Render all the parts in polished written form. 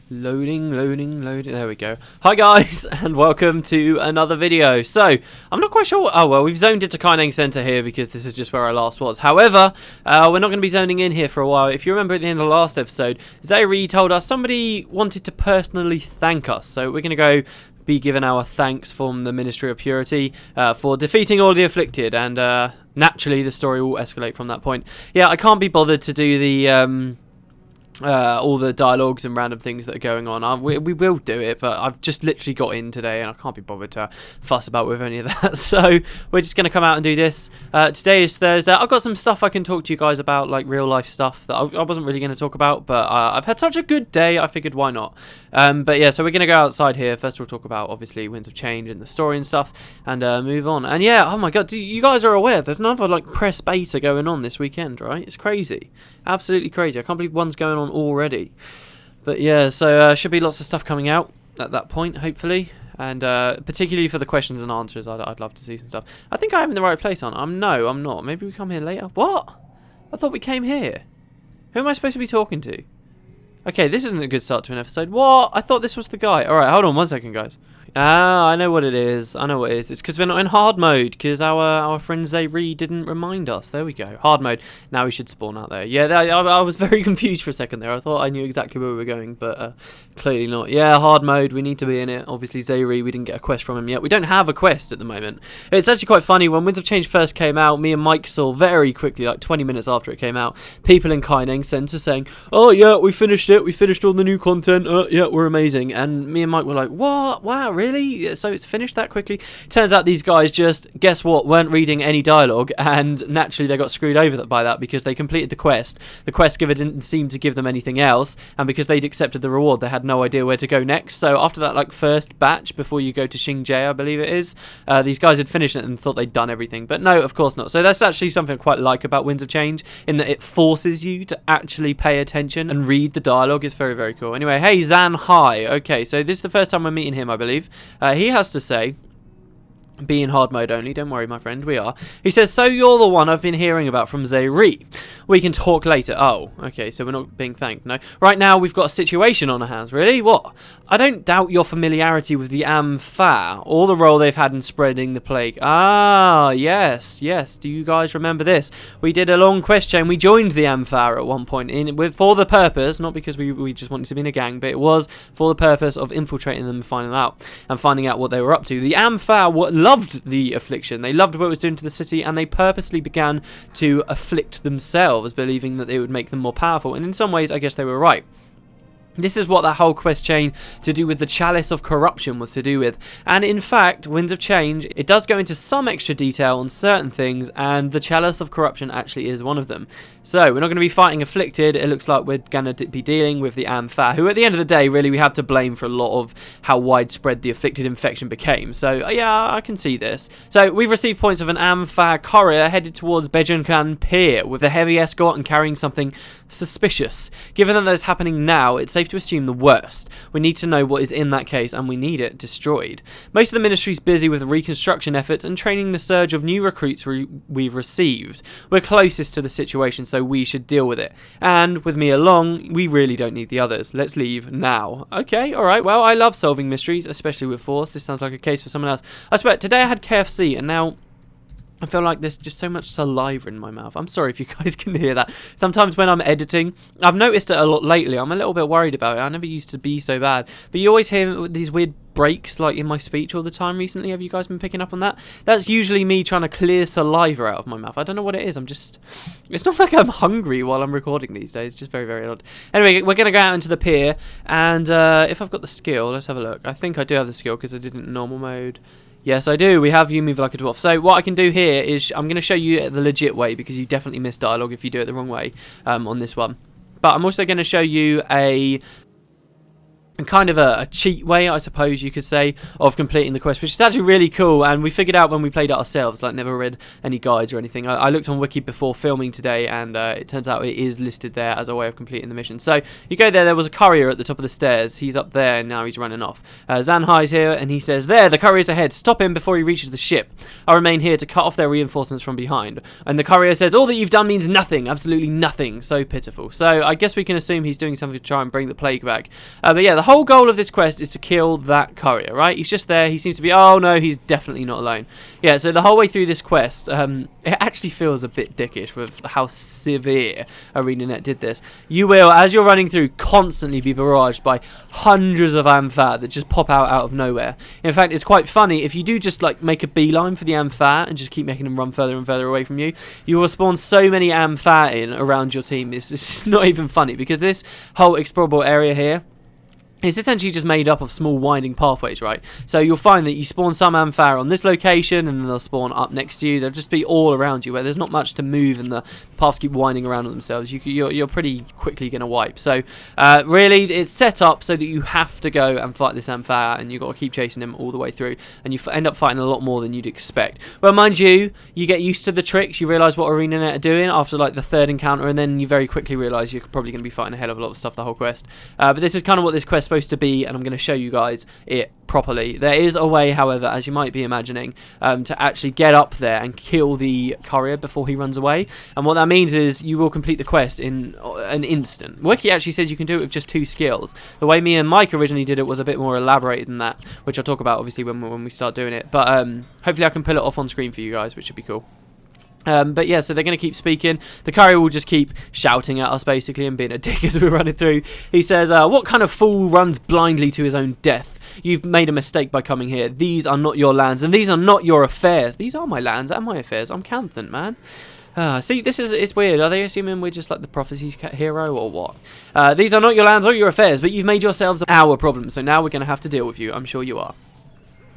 Loading. There we go. Hi guys, and welcome to another video. So, I'm not quite sure. Oh well, we've zoned into Kynang Center here because this is just where I last was. However, we're not going to be zoning in here for a while. If you remember at the end of the last episode, reeeeal told us somebody wanted to personally thank us. So we're going to go be given our thanks from the Ministry of Purity for defeating all the afflicted, and naturally the story will escalate from that point. Yeah, I can't be bothered to do the all the dialogues and random things that are going on. We will do it, but I've just literally got in today and I can't be bothered to fuss about with any of that. So we're just going to come out and do this. Today is Thursday. I've got some stuff I can talk to you guys about, like real life stuff that I wasn't really going to talk about, but I've had such a good day, I figured why not. But yeah, so we're going to go outside here. First we'll talk about obviously Winds of Change and the story and stuff, and move on. And yeah, oh my god, you guys are aware there's another like press beta going on this weekend, right? It's crazy. Absolutely crazy. I can't believe one's going on already. But yeah, so should be lots of stuff coming out at that point, hopefully. And particularly for the questions and answers, I'd love to see some stuff. I think I'm in the right place, aren't I? No, I'm not. Maybe we come here later. What? I thought we came here. Who am I supposed to be talking to? Okay, this isn't a good start to an episode. What? I thought this was the guy. Alright, hold on 1 second, guys. Ah, I know what it is. It's because we're not in hard mode, because our friend reeeeal didn't remind us. There we go. Hard mode. Now we should spawn out there. Yeah, I was very confused for a second there. I thought I knew exactly where we were going, but clearly not. Yeah, hard mode. We need to be in it. Obviously, reeeeal, we didn't get a quest from him yet. We don't have a quest at the moment. It's actually quite funny. When Winds of Change first came out, me and Mike saw very quickly, like 20 minutes after it came out, people in Kynang Center saying, "Oh yeah, we finished it. We finished all the new content. Yeah, we're amazing." And me and Mike were like, "What? Wow, really? So it's finished that quickly?" Turns out these guys just, guess what, weren't reading any dialogue, and naturally they got screwed over by that because they completed the quest. The quest giver didn't seem to give them anything else, and because they'd accepted the reward, they had no idea where to go next. So after that like first batch, before you go to Xingye, I believe it is, these guys had finished it and thought they'd done everything. But no, of course not. So that's actually something I quite like about Winds of Change, in that it forces you to actually pay attention and read the dialogue. It's very, very cool. Anyway, hey Zan, hi. Okay, so this is the first time we're meeting him, I believe. He has to say, be in hard mode only, don't worry my friend, we are. He says, "So you're the one I've been hearing about from reeeeal. We can talk later." Oh, okay, so we're not being thanked, no. Right now we've got a situation on our hands, really? What? I don't doubt your familiarity with the Ampha, or the role they've had in spreading the plague. Ah, yes, do you guys remember this? We did a long quest chain, we joined the Ampha at one point, for the purpose, not because we just wanted to be in a gang, but it was for the purpose of infiltrating them and finding out what they were up to. The Ampha loved the affliction. They loved what it was doing to the city, and they purposely began to afflict themselves, believing that they would make them more powerful. And in some ways, I guess they were right. This is what that whole quest chain to do with the Chalice of Corruption was to do with. And in fact, Winds of Change, it does go into some extra detail on certain things, and the Chalice of Corruption actually is one of them. So, we're not going to be fighting afflicted. It looks like we're going to be dealing with the Ampha, who at the end of the day, really, we have to blame for a lot of how widespread the afflicted infection became. So, yeah, I can see this. So, we've received points of an Ampha Courier headed towards pier with a heavy escort and carrying something suspicious. Given that is happening now, it's safe to assume the worst. We need to know what is in that case, and we need it destroyed. Most of the ministry's busy with reconstruction efforts and training the surge of new recruits we've received. We're closest to the situation, so we should deal with it. And with me along, we really don't need the others. Let's leave now. Okay, alright, well, I love solving mysteries, especially with Force. This sounds like a case for someone else. I swear, today I had KFC, and now I feel like there's just so much saliva in my mouth. I'm sorry if you guys can hear that. Sometimes when I'm editing, I've noticed it a lot lately. I'm a little bit worried about it. I never used to be so bad. But you always hear these weird breaks like in my speech all the time recently. Have you guys been picking up on that? That's usually me trying to clear saliva out of my mouth. I don't know what it is. It's not like I'm hungry while I'm recording these days. It's just very, very odd. Anyway, we're going to go out into the pier. And if I've got the skill, let's have a look. I think I do have the skill because I did it in normal mode. Yes, I do. We have you move like a dwarf. So what I can do here is I'm going to show you the legit way, because you definitely miss dialogue if you do it the wrong way on this one. But I'm also going to show you a and kind of a cheat way, I suppose you could say, of completing the quest, which is actually really cool. And we figured out when we played it ourselves, like never read any guides or anything. I looked on Wiki before filming today, and it turns out it is listed there as a way of completing the mission. So you go there was a courier at the top of the stairs. He's up there and now he's running off. Zanhai's here and he says, "There, the courier's ahead. Stop him before he reaches the ship. I remain here to cut off their reinforcements from behind." And the courier says, "All that you've done means nothing, absolutely nothing." So pitiful. So I guess we can assume he's doing something to try and bring the plague back. But yeah, the whole goal of this quest is to kill that courier, right? He's just there. He seems to be, oh no, he's definitely not alone. Yeah, so the whole way through this quest, it actually feels a bit dickish with how severe ArenaNet did this. You will, as you're running through, constantly be barraged by hundreds of Amphat that just pop out of nowhere. In fact, it's quite funny, if you do just like make a beeline for the Amphat and just keep making them run further and further away from you, you will spawn so many Amphat in around your team. It's not even funny, because this whole explorable area here, it's essentially just made up of small winding pathways, right? So you'll find that you spawn some Amphat on this location, and then they'll spawn up next to you. They'll just be all around you, where there's not much to move, and the paths keep winding around on themselves. You're pretty quickly going to wipe. So really, it's set up so that you have to go and fight this Amphat, and you've got to keep chasing him all the way through, and you end up fighting a lot more than you'd expect. Well, mind you, you get used to the tricks. You realise what ArenaNet are doing after like the third encounter, and then you very quickly realise you're probably going to be fighting a hell of a lot of stuff the whole quest. But this is kind of what this quest supposed to be, and I'm going to show you guys it properly. There is a way, however, as you might be imagining, to actually get up there and kill the courier before he runs away. And what that means is you will complete the quest in an instant. Wiki actually says you can do it with just 2 skills. The way me and Mike originally did it was a bit more elaborated than that, which I'll talk about obviously when we start doing it. But hopefully I can pull it off on screen for you guys, which should be cool. But yeah, so they're going to keep speaking. The courier will just keep shouting at us, basically, and being a dick as we're running through. He says, "What kind of fool runs blindly to his own death? You've made a mistake by coming here. These are not your lands, and these are not your affairs." These are my lands and my affairs. I'm Canthan, man. See, it's weird. Are they assuming we're just like the prophecy's hero or what? These are not your lands or your affairs, but you've made yourselves our problem, so now we're going to have to deal with you. I'm sure you are.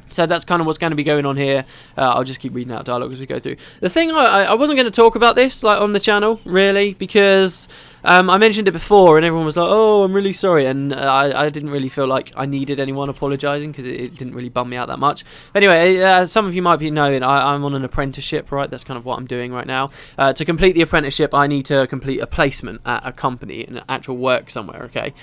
So that's kind of what's going to be going on here. I'll just keep reading out dialogue as we go through. The thing, I wasn't going to talk about this like on the channel, really, because I mentioned it before and everyone was like, "Oh, I'm really sorry," and I didn't really feel like I needed anyone apologising, because it didn't really bum me out that much. But anyway, some of you might be knowing I'm on an apprenticeship, right? That's kind of what I'm doing right now. To complete the apprenticeship, I need to complete a placement at a company, in actual work somewhere, okay?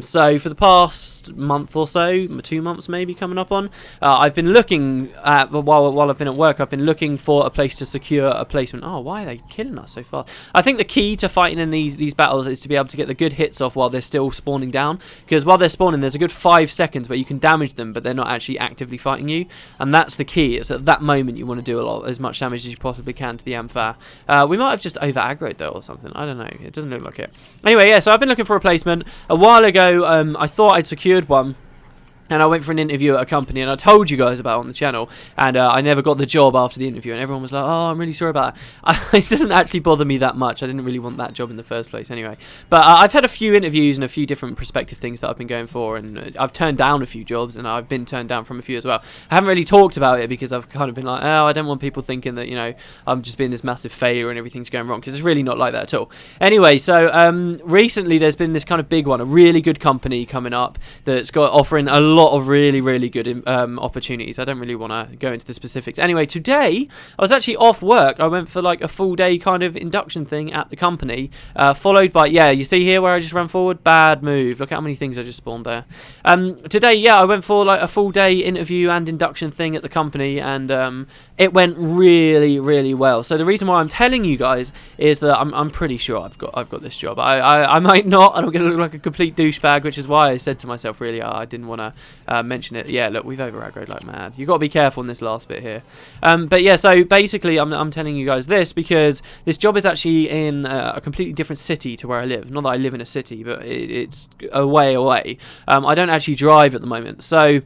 So for the past month or so, 2 months maybe coming up on, I've been looking at, while I've been at work, I've been looking for a place to secure a placement. Oh, why are they killing us so fast? I think the key to fighting in these battles is to be able to get the good hits off while they're still spawning down, because while they're spawning there's a good 5 seconds where you can damage them but they're not actually actively fighting you, and that's the key. It's at that moment you want to do as much damage as you possibly can to the Amphat. We might have just over aggroed though or something, I don't know, it doesn't look like it. Anyway, yeah, so I've been looking for a placement. A while ago I thought I'd secured one, and I went for an interview at a company, and I told you guys about it on the channel, and I never got the job after the interview, and everyone was like, "Oh, I'm really sorry about that." It doesn't actually bother me that much. I didn't really want that job in the first place anyway. But I've had a few interviews and a few different prospective things that I've been going for, and I've turned down a few jobs, and I've been turned down from a few as well. I haven't really talked about it because I've kind of been like, "Oh, I don't want people thinking that, you know, I'm just being this massive failure and everything's going wrong," because it's really not like that at all. Anyway, so recently there's been this kind of big one, a really good company coming up that's got offering a lot of really good opportunities. I don't really want to go into the specifics. Anyway, today I was actually off work. I went for like a full day kind of induction thing at the company, followed by, yeah, you see here where I just ran forward? Bad move. Look at how many things I just spawned there. Today, yeah, I went for like a full day interview and induction thing at the company, and it went really well. So the reason why I'm telling you guys is that I'm pretty sure I've got this job. I might not, and I'm going to look like a complete douchebag, which is why I said to myself, really, I didn't want to mention it. Yeah, look, we've over aggroed like mad. You've got to be careful in this last bit here. But yeah, so basically I'm telling you guys this because this job is actually in a completely different city to where I live. Not that I live in a city, but it's a way away. I don't actually drive at the moment, so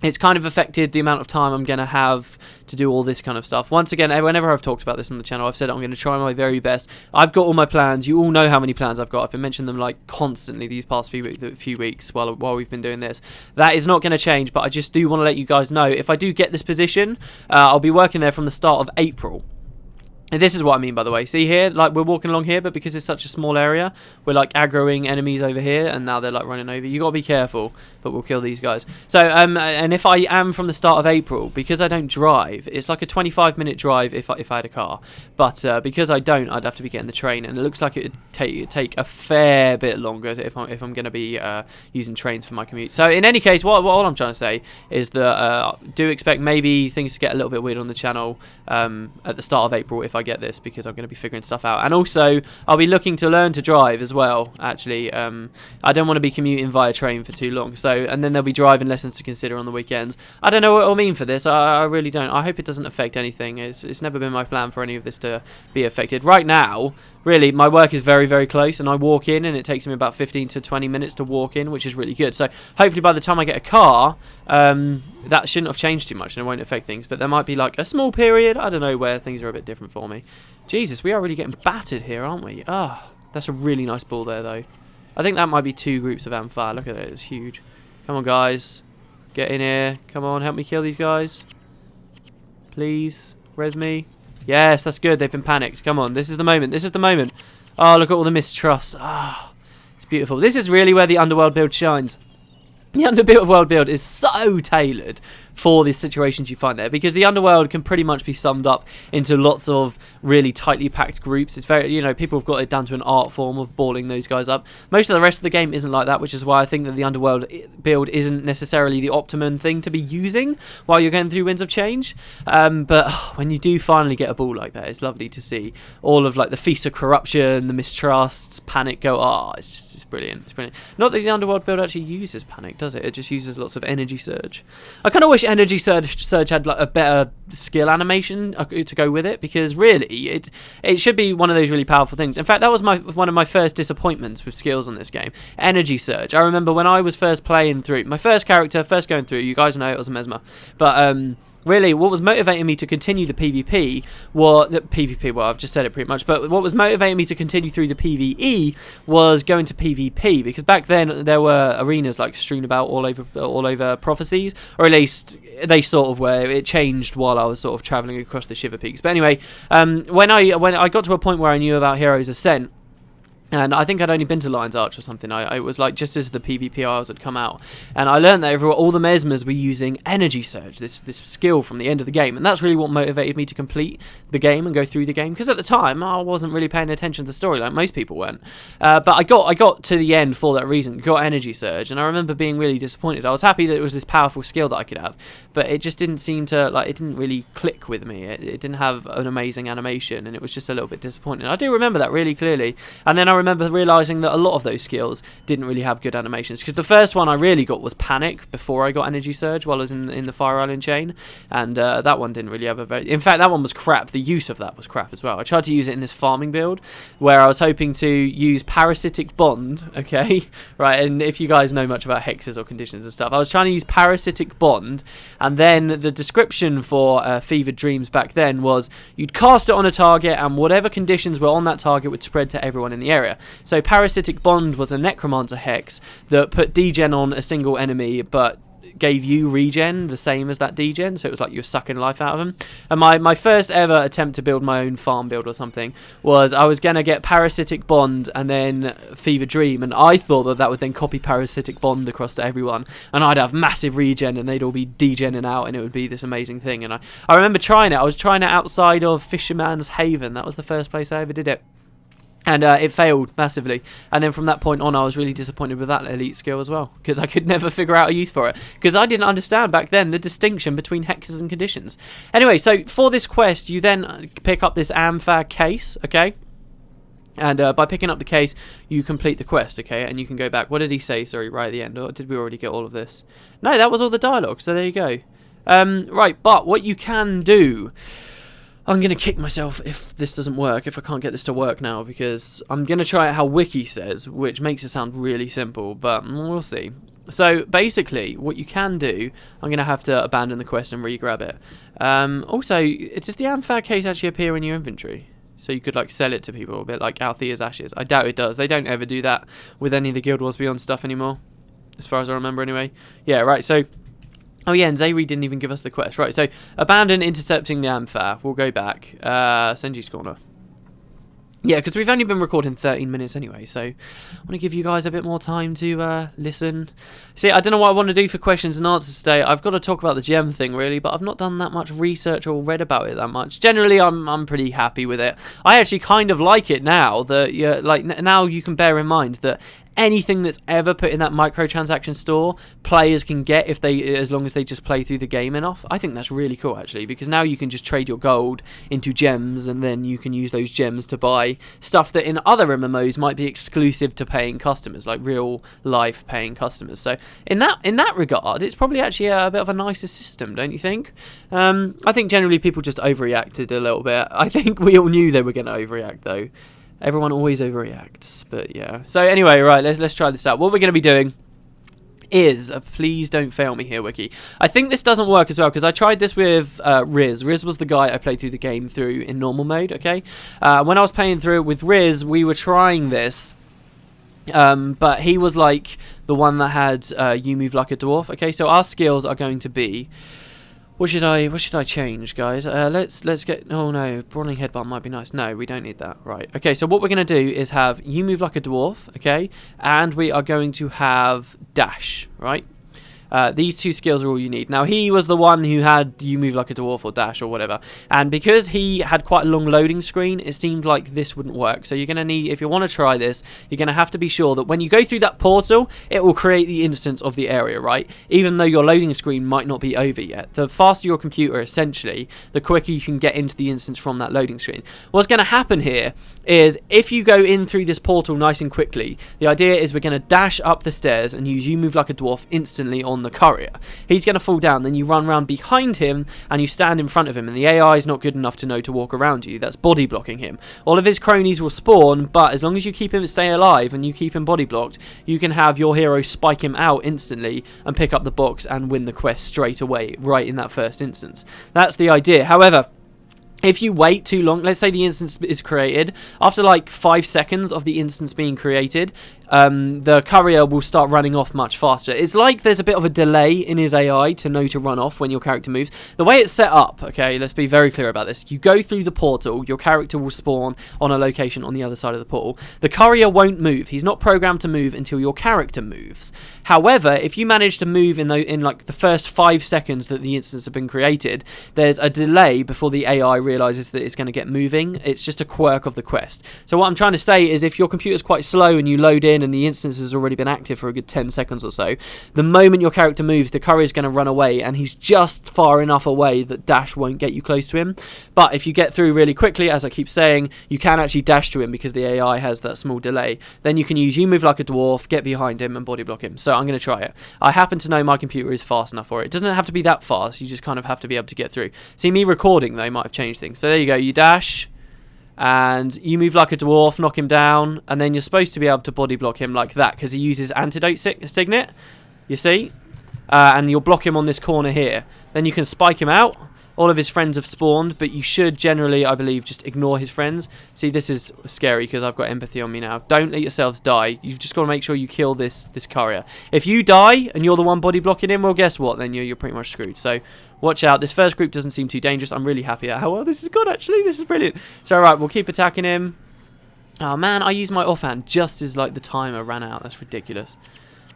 it's kind of affected the amount of time I'm going to have to do all this kind of stuff. Once again, whenever I've talked about this on the channel, I've said I'm going to try my very best. I've got all my plans. You all know how many plans I've got. I've been mentioning them like constantly these past few weeks while we've been doing this. That is not going to change, but I just do want to let you guys know, if I do get this position, I'll be working there from the start of April. And this is what I mean, by the way. See here, like we're walking along here, but because it's such a small area, we're like aggroing enemies over here, and now they're like running over. You gotta be careful, but we'll kill these guys. So, and if I am from the start of April, because I don't drive, it's like a 25-minute drive if I had a car. But because I don't, I'd have to be getting the train, and it looks like it would take a fair bit longer if I'm gonna be using trains for my commute. So, in any case, what I'm trying to say is that do expect maybe things to get a little bit weird on the channel at the start of April if I get this, because I'm going to be figuring stuff out. And also I'll be looking to learn to drive as well, actually. I don't want to be commuting via train for too long, so, and then there'll be driving lessons to consider on the weekends. I don't know what it'll mean for this. I really don't. I hope it doesn't affect anything. It's never been my plan for any of this to be affected. Right now, really, my work is very, very close, and I walk in, and it takes me about 15 to 20 minutes to walk in, which is really good. So hopefully by the time I get a car, that shouldn't have changed too much, and it won't affect things. But there might be like a small period, I don't know, where things are a bit different for me. Jesus, we are really getting battered here, aren't we? Ah, that's a really nice ball there, though. I think that might be 2 groups of Amphire. Look at it, it's huge. Come on, guys. Get in here. Come on, help me kill these guys. Please, res me. Yes, that's good. They've been panicked. Come on, this is the moment. This is the moment. Oh, look at all the mistrust. Ah, it's beautiful. This is really where the Underworld build shines. The Underworld build is so tailored for the situations you find there, because the Underworld can pretty much be summed up into lots of really tightly packed groups. It's very, you know, people have got it down to an art form of balling those guys up. Most of the rest of the game isn't like that, which is why I think that the Underworld build isn't necessarily the optimum thing to be using while you're going through Winds of Change. But when you do finally get a ball like that, it's lovely to see all of like the Feast of Corruption, the mistrusts, panic go. It's brilliant. It's brilliant. Not that the Underworld build actually uses panic, does it? It just uses lots of energy surge. I kind of wish energy surge had like a better skill animation to go with it, because really it should be one of those really powerful things. In fact, that was one of my first disappointments with skills on this game. Energy surge. I remember when I was first playing through my first character, first going through. You guys know it was a Mesmer, but really, what was motivating me to continue the PvP was... well, I've just said it pretty much, but what was motivating me to continue through the PvE was going to PvP, because back then there were arenas like strewn about all over Prophecies, or at least they sort of were. It changed while I was sort of travelling across the Shiver Peaks. But anyway, when I got to a point where I knew about Heroes Ascent, and I think I'd only been to Lion's Arch or something. It was like just as the PvP hours had come out. And I learned that all the Mesmers were using Energy Surge, this skill from the end of the game. And that's really what motivated me to complete the game and go through the game. Because at the time, I wasn't really paying attention to the story like most people weren't. But I got to the end for that reason, got Energy Surge. And I remember being really disappointed. I was happy that it was this powerful skill that I could have. But it just didn't seem to, like, it didn't really click with me. It didn't have an amazing animation. And it was just a little bit disappointing. I do remember that really clearly. And then I remember realising that a lot of those skills didn't really have good animations, because the first one I really got was Panic before I got Energy Surge while I was in the Fire Island chain, and that one didn't really have a very... In fact, that one was crap. The use of that was crap as well. I tried to use it in this farming build where I was hoping to use Parasitic Bond, okay? Right, and if you guys know much about hexes or conditions and stuff, I was trying to use Parasitic Bond, and then the description for Fevered Dreams back then was you'd cast it on a target, and whatever conditions were on that target would spread to everyone in the area. So Parasitic Bond was a Necromancer hex that put degen on a single enemy, but gave you regen the same as that degen, so it was like you were sucking life out of them. And my first ever attempt to build my own farm build or something was I was gonna get Parasitic Bond and then Fever Dream, and I thought that would then copy Parasitic Bond across to everyone, and I'd have massive regen and they'd all be degenning out, and it would be this amazing thing. And I remember trying it. I was trying it outside of Fisherman's Haven. That was the first place I ever did it. And it failed massively. And then from that point on, I was really disappointed with that elite skill as well, because I could never figure out a use for it, because I didn't understand back then the distinction between hexes and conditions. Anyway, so for this quest, you then pick up this Amphar case, okay? And by picking up the case, you complete the quest, okay? And you can go back. What did he say, sorry, right at the end? Or did we already get all of this? No, that was all the dialogue, so there you go. Right, but what you can do... I'm going to kick myself if this doesn't work, if I can't get this to work now, because I'm going to try it how Wiki says, which makes it sound really simple, but we'll see. So, basically, what you can do, I'm going to have to abandon the quest and re-grab it. Also, does the Amphar case actually appear in your inventory? So you could, like, sell it to people, a bit like Althea's Ashes. I doubt it does. They don't ever do that with any of the Guild Wars Beyond stuff anymore, as far as I remember anyway. Yeah, right, so... Oh yeah, and Zayri didn't even give us the quest. Right, so abandon intercepting the Amphar. We'll go back. Senji's Corner. Yeah, because we've only been recording 13 minutes anyway, so I want to give you guys a bit more time to listen. See, I don't know what I want to do for questions and answers today. I've got to talk about the gem thing, really, but I've not done that much research or read about it that much. Generally, I'm pretty happy with it. I actually kind of like it now that now you can bear in mind that anything that's ever put in that microtransaction store, players can get as long as they just play through the game enough. I think that's really cool, actually, because now you can just trade your gold into gems, and then you can use those gems to buy stuff that in other MMOs might be exclusive to paying customers, like real life paying customers. So in that regard, it's probably actually a bit of a nicer system, don't you think? I think generally people just overreacted a little bit. I think we all knew they were going to overreact, though. Everyone always overreacts, but yeah. So anyway, right, let's try this out. What we're going to be doing is, please don't fail me here, Wiki. I think this doesn't work as well, because I tried this with Riz. Riz was the guy I played through the game through in normal mode, okay? When I was playing through it with Riz, we were trying this, but he was like the one that had you move like a dwarf, okay? So our skills are going to be... What should I change, guys? Let's get... Oh, no. Brawling Headbutt might be nice. No, we don't need that. Right. Okay, so what we're going to do is have you move like a dwarf, okay? And we are going to have dash, right? These two skills are all you need. Now, he was the one who had you move like a dwarf or dash or whatever. And because he had quite a long loading screen, it seemed like this wouldn't work. So you're going to need, if you want to try this, you're going to have to be sure that when you go through that portal, it will create the instance of the area, right? Even though your loading screen might not be over yet. The faster your computer, essentially, the quicker you can get into the instance from that loading screen. What's going to happen here is if you go in through this portal nice and quickly, the idea is we're going to dash up the stairs and use you move like a dwarf instantly on the Courier. He's going to fall down, then you run around behind him and you stand in front of him, and the AI is not good enough to know to walk around you. That's body blocking him. All of his cronies will spawn, but as long as you keep him stay alive and you keep him body blocked, you can have your hero spike him out instantly and pick up the box and win the quest straight away, right in that first instance. That's the idea. However, if you wait too long, let's say the instance is created, after like 5 seconds of the instance being created, the Courier will start running off much faster. It's like there's a bit of a delay in his AI to know to run off when your character moves. The way it's set up, okay, let's be very clear about this. You go through the portal, your character will spawn on a location on the other side of the portal. The Courier won't move. He's not programmed to move until your character moves. However, if you manage to move in like the first 5 seconds that the instance has been created, there's a delay before the AI realizes that it's going to get moving. It's just a quirk of the quest. So what I'm trying to say is if your computer's quite slow and you load in and the instance has already been active for a good 10 seconds or so, the moment your character moves, the Courier's going to run away, and he's just far enough away that dash won't get you close to him. But if you get through really quickly, as I keep saying, you can actually dash to him because the AI has that small delay. Then you can use you move like a dwarf, get behind him and body block him. So I'm going to try it. I happen to know my computer is fast enough for it. It doesn't have to be that fast, you just kind of have to be able to get through. See, me recording though might have changed things. So there you go, you dash and you move like a dwarf, knock him down, and then you're supposed to be able to body block him like that because he uses antidote signet, you see, and you'll block him on this corner here. Then you can spike him out. All of his friends have spawned, but you should generally, I believe, just ignore his friends. See, this is scary because I've got empathy on me now. Don't let yourselves die. You've just got to make sure you kill this Courier. If you die and you're the one body blocking him, well, guess what? Then you're pretty much screwed. So watch out. This first group doesn't seem too dangerous. I'm really happy at how well this is good, actually. This is brilliant. So, all right, we'll keep attacking him. Oh, man, I used my offhand just as, like, the timer ran out. That's ridiculous.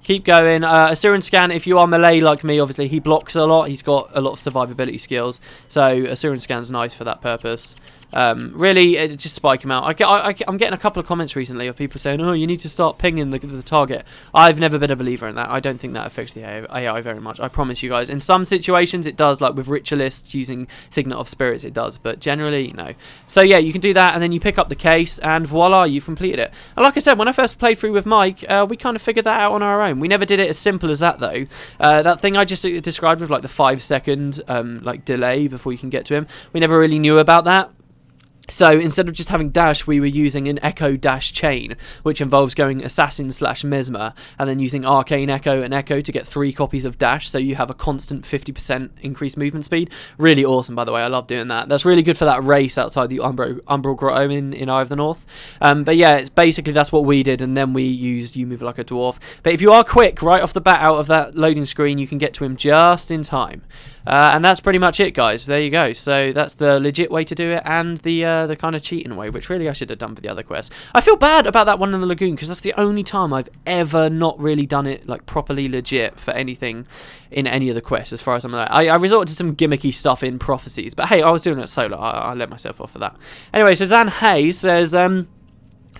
Keep going. Assyrian Scan, if you are melee like me, obviously he blocks a lot. He's got a lot of survivability skills. So Assyrian Scan's nice for that purpose. Really, just spike him out. I'm getting a couple of comments recently of people saying, oh, you need to start pinging the target. I've never been a believer in that. I don't think that affects the AI very much. I promise you guys. In some situations, it does, like with ritualists using Signet of Spirits, it does. But generally, no. So yeah, you can do that, and then you pick up the case, and voila, you've completed it. And like I said, when I first played through with Mike, we kind of figured that out on our own. We never did it as simple as that, though. That thing I just described with like the 5 second like delay before you can get to him, we never really knew about that. So instead of just having dash, we were using an echo dash chain, which involves going assassin / mesmer and then using arcane echo and echo to get 3 copies of dash, so you have a constant 50% increased movement speed. Really awesome, by the way. I love doing that. That's really good for that race outside the Umbral Grotto in Eye of the North. But yeah, it's basically that's what we did, and then we used you move like a dwarf. But if you are quick right off the bat out of that loading screen, you can get to him just in time. And that's pretty much it, guys. There you go. So that's the legit way to do it, and the kind of cheating way, which really I should have done for the other quests. I feel bad about that one in the lagoon, because that's the only time I've ever not really done it like properly legit for anything in any of the quests, as far as I'm aware. I resorted to some gimmicky stuff in Prophecies, but hey, I was doing it solo. I let myself off for that. Anyway, so Zan Hay says,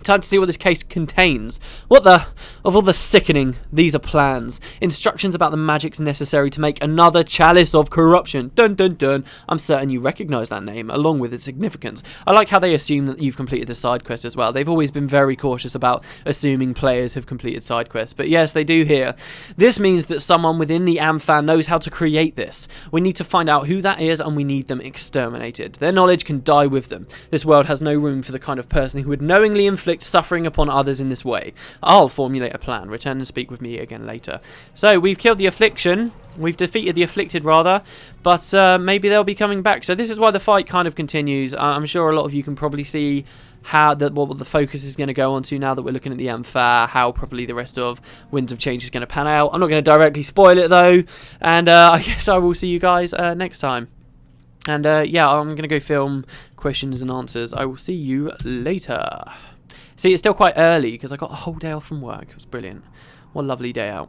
time to see what this case contains. What the? Of all the sickening, these are plans. Instructions about the magics necessary to make another chalice of corruption. Dun dun dun. I'm certain you recognise that name, along with its significance. I like how they assume that you've completed the side quest as well. They've always been very cautious about assuming players have completed side quests. But yes, they do here. This means that someone within the Amphan knows how to create this. We need to find out who that is, and we need them exterminated. Their knowledge can die with them. This world has no room for the kind of person who would knowingly inflict suffering upon others in this way. I'll formulate a plan. Return and speak with me again later. So we've killed the affliction. We've defeated the afflicted, rather, but maybe they'll be coming back. So this is why the fight kind of continues. I'm sure a lot of you can probably see how what the focus is going to go on to now that we're looking at the Ampha, how probably the rest of Winds of Change is going to pan out. I'm not going to directly spoil it though, and I guess I will see you guys next time. And yeah, I'm going to go film questions and answers. I will see you later. See, it's still quite early because I got a whole day off from work. It was brilliant. What a lovely day out.